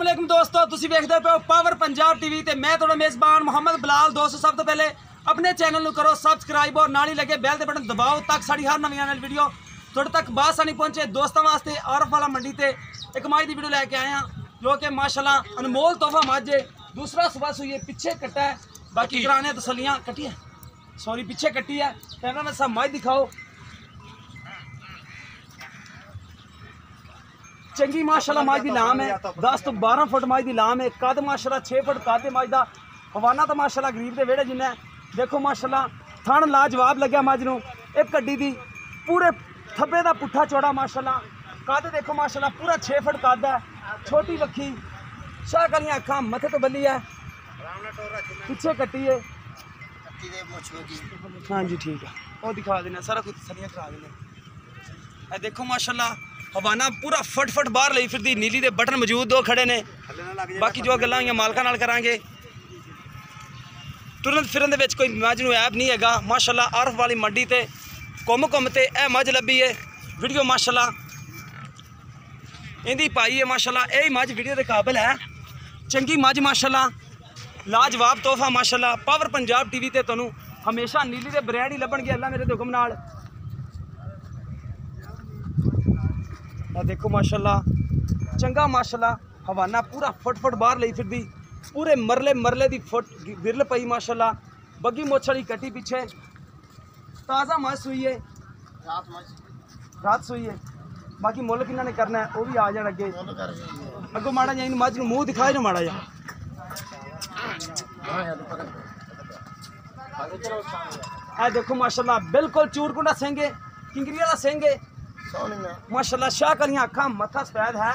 अस्सलामुअलैकुम दोस्तों, तुसी वेखदे पे हो पावर पंजाब टीवी ते मैं थोड़ा मेज़बान मोहम्मद बिलाल। दोस्तों सब तो पहले अपने चैनल नू करो सब्सक्राइब और नाल ही लगे बैल दे बटन दबाओ ताकि साड़ी हर नवी आने वाली वीडियो थोड़े तक बासानी पहुंचे। दोस्तों वास्ते आरफ वाला मंडी ते एक माई दी वीडियो लेके आए हैं जो कि माशाल्लाह अनमोल तोहफा मज है। दूसरा सुबह सुई पीछे कट्टा है, बाकी कराने तसलियाँ कटी है, सॉरी पीछे कटी है। कहना मैं सब मज दिखाओ चंगी माशाल्लाह मज की लाम है। 10 तो 12 फुट मज की लाम है। कद माशाल्लाह 6 फुट कद मज का हवाना तो माशाल्लाह गरीब के वेड़े जिन्ना है। देखो माशाल्लाह थन लाजवाब लग्या मज नूं। एक कड्डी दी पूरे थब्बे का पुट्ठा चौड़ा माशाल्लाह। कद देखो माशाल्लाह पूरा 6 फुट कद है। छोटी वक्खी शाह कलियां अखां मथे तो बल्ली है, पीछे कट्टी है। हाँ जी ठीक है, वो दिखा देना सारा कुछ सरियां करा देना। देखो माशाल्लाह हवाना पूरा फट बाहर ली फिर नीली दे बटन मौजूद दो खड़े ने। बाकी जो गल्लां होईयां मालकां नाल करांगे। तुरंत फिरन दे विच कोई मज नूं ऐब नहीं हैगा माशाल्लाह। आरफ वाली मंडी ते घुम ते ए मज लभी है। वीडियो माशाल्लाह इंदी पाई है माशाल्लाह। यही मज वीडियो के काबिल है। चंगी मज माशाल्लाह, लाजवाब तोहफा माशाल्लाह। पावर पंजाब टीवी ते तुहानूं हमेशा नीली दे ब्रांड ही लभणगे अल्लाह मेरे दे हुक्म नाल। देखो माशाल्लाह चंगा माशाल्लाह हवाना पूरा फट बाहर ली फिर पूरे मरले दी फुट विरल पई माशाल्लाह। बग्गी मोछ वाली कटी पीछे ताज़ा मज सुई है, रात सुई है। बाकी मुल कि ने करना है वो भी आ जाए अगे अगो माड़ा जा इन मज मूँह दिखाए जो माड़ा जा। देखो माशाल्लाह बिल्कुल चूरकुंडा सिंह है, किंगरी वाला सिंह है माशाल्लाह। शाह कलियां अखां मत्था सफेद है,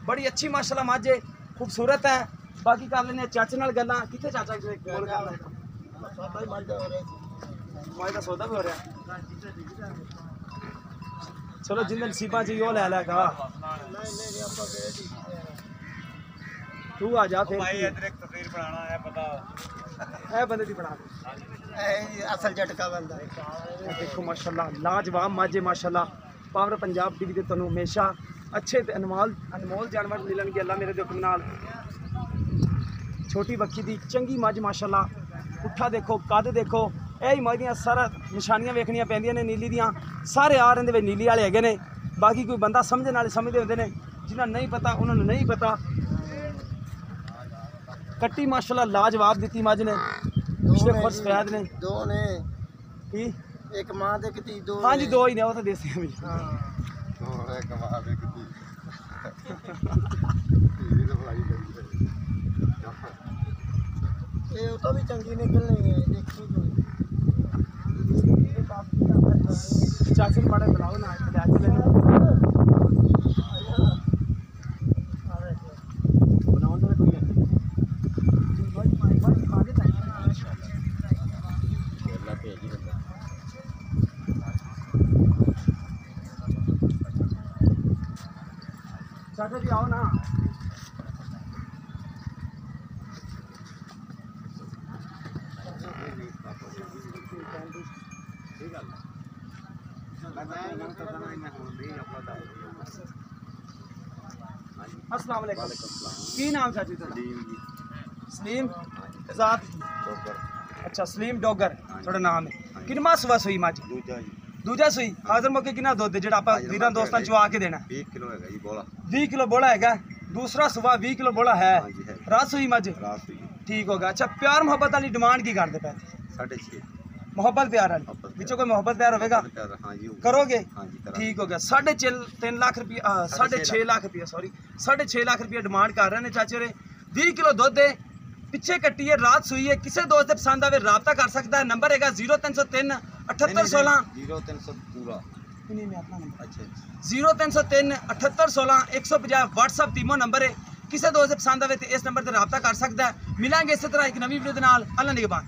बड़ी अच्छी माशाल्लाह मज है, खूबसूरत है। बाकी कर लेने चाचे नाल गल्लां। कित्थे चाचा कोल कर ले मज दा सौदा भी हो रहा। चलो जिंदे नसीबा च वो ले लेगा। तू आ जा फिर तस्वीर बनाना है पता है बंदे दी बना असल झटका बंदा। देखो माशाल्लाह लाजवाब मज है माशाल्लाह। पावर पंजाब टीवी ते तुहानूं हमेशा अच्छे ते अनमोल जानवर मिलणगे अल्लाह मेरे दे हुक्म नाल। छोटी बक्खी दी चंगी मज माशाल्लाह। पुट्ठा देखो कद देखो, यही मज दियां सारा निशानियां वेखनियां पैंदियां ने नीली दियां। सारे आ रहे नीली वाले हैगे ने। बाकी कोई बंदा समझने वाले समझते होंदे ने, जिन्हां नहीं पता उन्होंने नहीं पता। कट्टी माशाल्लाह लाजवाब दी मज ने, पिछले खुद सफेद ने दो ने की एक मां दे किती दो। हाँ जी दो ही ने, वो तो देसी भी एक मां दे किती ये तो भी चंगी निकलनी है। देखी चाची बड़े बनाओ ना चाचा जी आओ ना। अस्सलाम वालेकुम। की नाम चाची तेरा? सलीम ज़ात। अच्छा सलीम डोगर थोड़ा नाम है। किन्ना सुबह सुई मज? दूजा सुई। हाजर मौके कितना दुध जेड़ा आप वीरां दोस्तां चवा के देना? 20 किलो है जी बोला। 20 किलो बोला है। दूसरा सुबह 20 किलो बोला है। रात सुई मज ठीक होगा। अच्छा प्यार मोहब्बत वाली डिमांड की करते पे? 6.5 मोहब्बत प्यार वाली विचों कोई मोहब्बत प्यार होगा करोगे? ठीक हो गया। 3.5 लाख रुपया 6.5 लाख रुपया सॉरी 6.5 लाख रुपया डिमांड कर रहे हैं चाचे रे। 20 किलो दुध है, पिछे कट्टी है, रात सुई है। किसी दोस्त के पसंद आवे रबता कर सकता है। नंबर है 0303 7816 0303 7816 150 व्हाट्सअप तीमो नंबर है। किसी दोस्त पसंद आवे तो इस नंबर पर रबता कर सकता है। मिलेंगे इस तरह एक नवी वीडियो के नाल। अल्लाह निगहबान।